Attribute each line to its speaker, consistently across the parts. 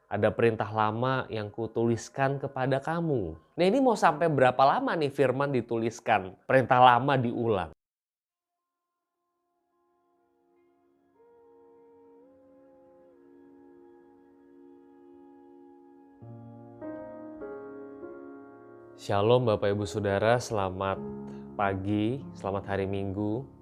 Speaker 1: Ada perintah lama yang kutuliskan kepada kamu. Nah, ini mau sampai berapa lama nih firman dituliskan? Perintah lama diulang. Shalom Bapak Ibu Saudara, selamat pagi, selamat hari Minggu.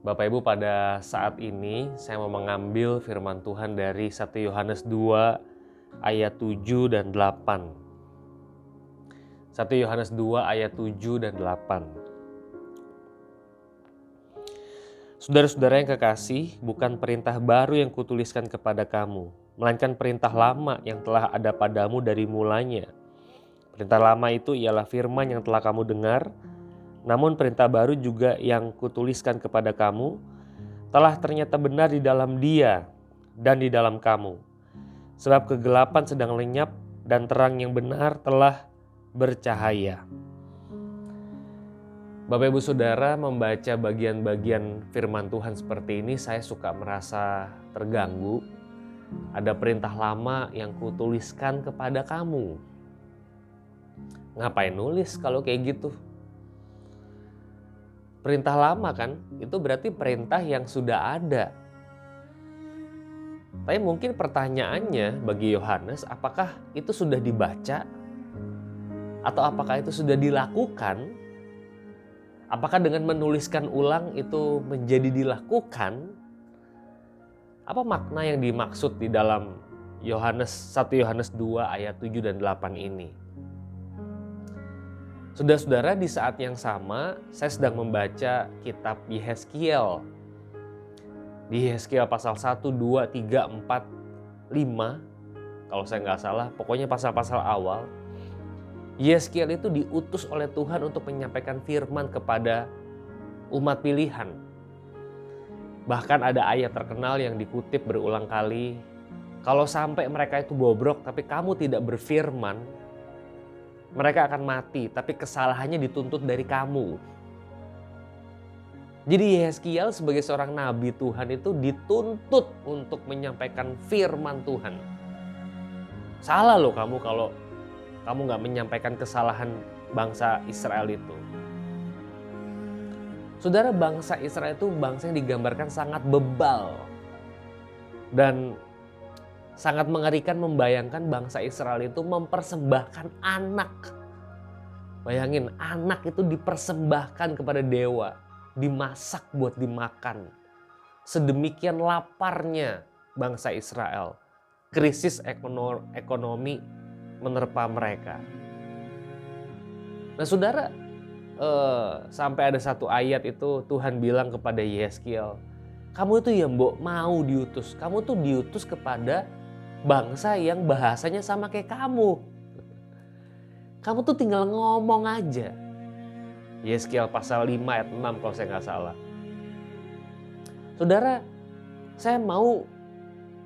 Speaker 1: Bapak Ibu, pada saat ini saya mau mengambil firman Tuhan dari 1 Yohanes 2 ayat 7 dan 8. 1 Yohanes 2 ayat 7 dan 8. Saudara-saudara yang kekasih, bukan perintah baru yang kutuliskan kepada kamu, melainkan perintah lama yang telah ada padamu dari mulanya. Perintah lama itu ialah firman yang telah kamu dengar, namun perintah baru juga yang kutuliskan kepada kamu telah ternyata benar di dalam Dia dan di dalam kamu. Sebab kegelapan sedang lenyap dan terang yang benar telah bercahaya. Bapak Ibu Saudara, membaca bagian-bagian firman Tuhan seperti ini saya suka merasa terganggu. Ada perintah lama yang kutuliskan kepada kamu. Ngapain nulis kalau kayak gitu? Perintah lama kan, itu berarti perintah yang sudah ada. Tapi mungkin pertanyaannya bagi Yohanes, apakah itu sudah dibaca? Atau apakah itu sudah dilakukan? Apakah dengan menuliskan ulang itu menjadi dilakukan? Apa makna yang dimaksud di dalam 1 Yohanes 2 ayat 7 dan 8 ini? Saudara-saudara, di saat yang sama saya sedang membaca kitab Yehezkiel. Di Yehezkiel pasal 1, 2, 3, 4, 5, kalau saya nggak salah, pokoknya pasal-pasal awal. Yehezkiel itu diutus oleh Tuhan untuk menyampaikan firman kepada umat pilihan. Bahkan ada ayat terkenal yang dikutip berulang kali, kalau sampai mereka itu bobrok tapi kamu tidak berfirman, mereka akan mati, tapi kesalahannya dituntut dari kamu. Jadi Yehezkiel sebagai seorang nabi Tuhan itu dituntut untuk menyampaikan firman Tuhan. Salah loh kamu kalau kamu gak menyampaikan kesalahan bangsa Israel itu. Saudara, bangsa Israel itu bangsa yang digambarkan sangat bebal. Dan sangat mengerikan membayangkan bangsa Israel itu mempersembahkan anak. Bayangin, anak itu dipersembahkan kepada dewa, dimasak buat dimakan. Sedemikian laparnya bangsa Israel. Krisis ekonomi menerpa mereka. Nah saudara, sampai ada satu ayat itu Tuhan bilang kepada Yehezkiel, kamu itu ya mau diutus, kamu tuh diutus kepada bangsa yang bahasanya sama kayak kamu. Kamu tuh tinggal ngomong aja. Yehezkiel pasal 5 ayat 6 kalau saya nggak salah. Saudara, saya mau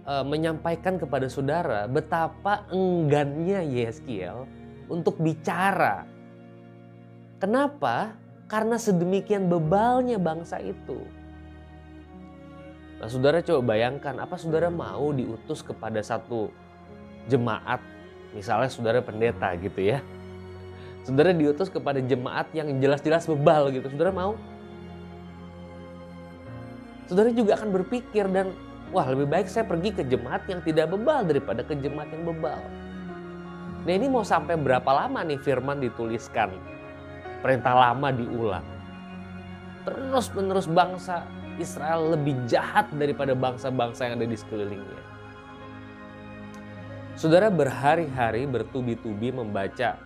Speaker 1: menyampaikan kepada saudara betapa enggannya Yehezkiel untuk bicara. Kenapa? Karena sedemikian bebalnya bangsa itu. Nah saudara coba bayangkan, apa saudara mau diutus kepada satu jemaat, misalnya saudara pendeta gitu ya. Saudara diutus kepada jemaat yang jelas-jelas bebal gitu, saudara mau? Saudara juga akan berpikir dan wah lebih baik saya pergi ke jemaat yang tidak bebal daripada ke jemaat yang bebal. Nah ini mau sampai berapa lama nih firman dituliskan? Perintah lama diulang. Terus-menerus bangsa Israel lebih jahat daripada bangsa-bangsa yang ada di sekelilingnya. Saudara, berhari-hari bertubi-tubi membaca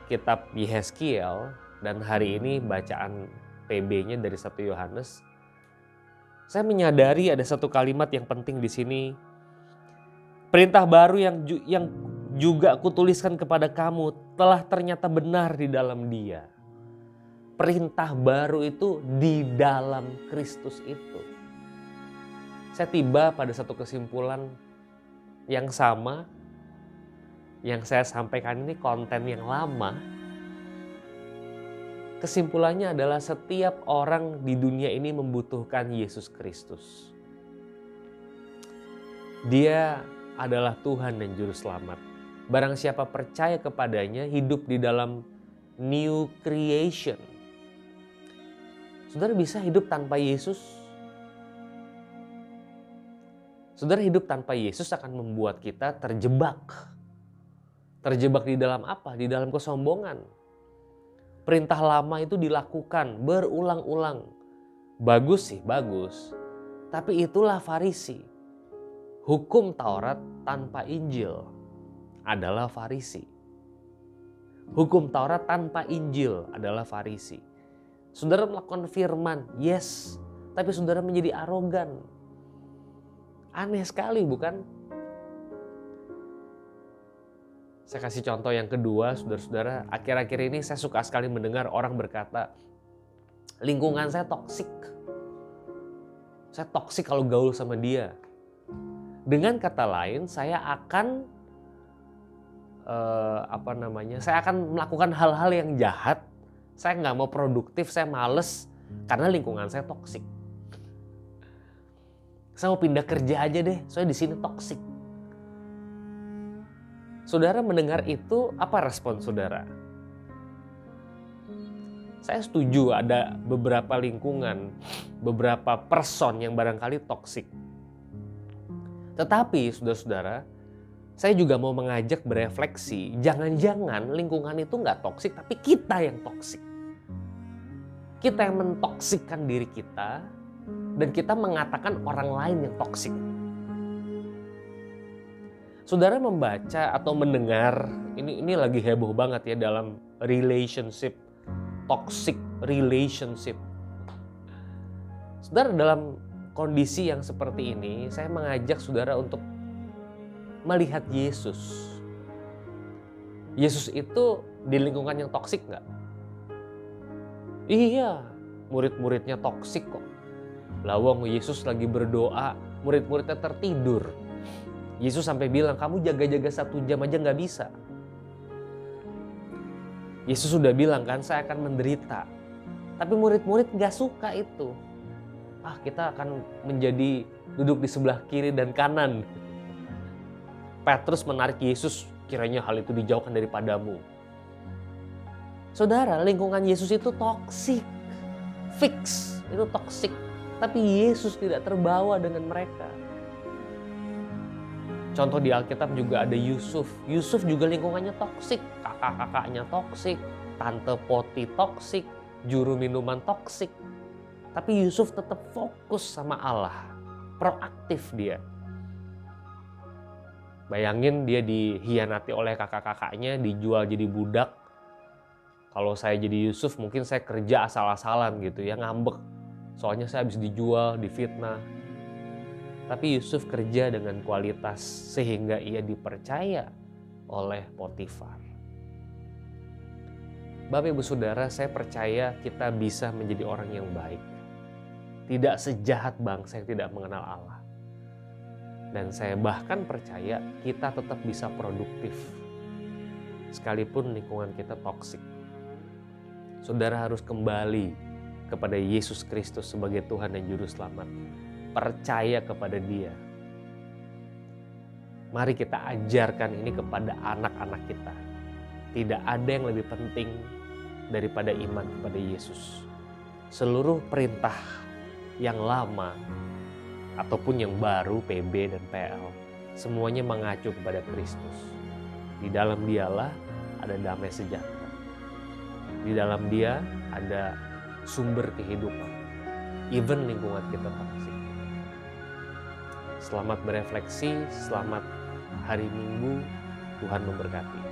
Speaker 1: kitab Yehezkiel dan hari ini bacaan PB-nya dari 1 Yohanes. Saya menyadari ada satu kalimat yang penting di sini. Perintah baru yang juga kutuliskan kepada kamu telah ternyata benar di dalam Dia. Perintah baru itu di dalam Kristus itu. Saya tiba pada satu kesimpulan yang sama. Yang saya sampaikan ini konten yang lama. Kesimpulannya adalah setiap orang di dunia ini membutuhkan Yesus Kristus. Dia adalah Tuhan dan Juru Selamat. Barang siapa percaya kepadanya hidup di dalam new creation. Saudara bisa hidup tanpa Yesus? Saudara, hidup tanpa Yesus akan membuat kita terjebak. Terjebak di dalam apa? Di dalam kesombongan. Perintah lama itu dilakukan berulang-ulang. Bagus sih, bagus. Tapi itulah Farisi. Hukum Taurat tanpa Injil adalah Farisi. Hukum Taurat tanpa Injil adalah Farisi. Saudara melakukan firman, yes. Tapi saudara menjadi arogan. Aneh sekali, bukan? Saya kasih contoh yang kedua, saudara-saudara. Akhir-akhir ini saya suka sekali mendengar orang berkata, lingkungan saya toksik. Saya toksik kalau gaul sama dia. Dengan kata lain, saya akan saya akan melakukan hal-hal yang jahat. Saya nggak mau produktif, saya males karena lingkungan saya toksik. Saya mau pindah kerja aja deh, soalnya di sini toksik. Saudara mendengar itu, apa respon saudara? Saya setuju ada beberapa lingkungan, beberapa person yang barangkali toksik. Tetapi saudara-saudara, saya juga mau mengajak berefleksi, jangan-jangan lingkungan itu nggak toksik, tapi kita yang toksik. Kita yang mentoksikkan diri kita, dan kita mengatakan orang lain yang toksik. Saudara membaca atau mendengar, ini lagi heboh banget ya dalam relationship, toxic relationship. Saudara, dalam kondisi yang seperti ini, saya mengajak saudara untuk melihat Yesus. Yesus itu di lingkungan yang toksik nggak? Iya, murid-muridnya toksik kok. Lawang Yesus lagi berdoa, murid-muridnya tertidur. Yesus sampai bilang, kamu jaga-jaga 1 jam aja nggak bisa. Yesus sudah bilang kan, saya akan menderita. Tapi murid-murid nggak suka itu. Kita akan menjadi duduk di sebelah kiri dan kanan. Petrus menarik Yesus, kiranya hal itu dijauhkan daripadamu. Saudara, lingkungan Yesus itu toksik. Fix, itu toksik. Tapi Yesus tidak terbawa dengan mereka. Contoh di Alkitab juga ada Yusuf. Yusuf juga lingkungannya toksik. Kakak-kakaknya toksik. Tante Poti toksik. Juru minuman toksik. Tapi Yusuf tetap fokus sama Allah. Proaktif dia. Bayangin dia dihianati oleh kakak-kakaknya, dijual jadi budak. Kalau saya jadi Yusuf mungkin saya kerja asal-asalan gitu ya, ngambek. Soalnya saya habis dijual, difitnah. Tapi Yusuf kerja dengan kualitas sehingga ia dipercaya oleh Potifar. Bapak Ibu Saudara, saya percaya kita bisa menjadi orang yang baik. Tidak sejahat bangsa yang tidak mengenal Allah. Dan saya bahkan percaya kita tetap bisa produktif. Sekalipun lingkungan kita toksik. Saudara harus kembali kepada Yesus Kristus sebagai Tuhan dan Juru Selamat. Percaya kepada Dia. Mari kita ajarkan ini kepada anak-anak kita. Tidak ada yang lebih penting daripada iman kepada Yesus. Seluruh perintah yang lama ataupun yang baru, PB dan PL, semuanya mengacu kepada Kristus. Di dalam Dialah ada damai sejahtera. Di dalam Dia ada sumber kehidupan. Even lingkungan kita toksik. Selamat berefleksi, selamat hari Minggu, Tuhan memberkati.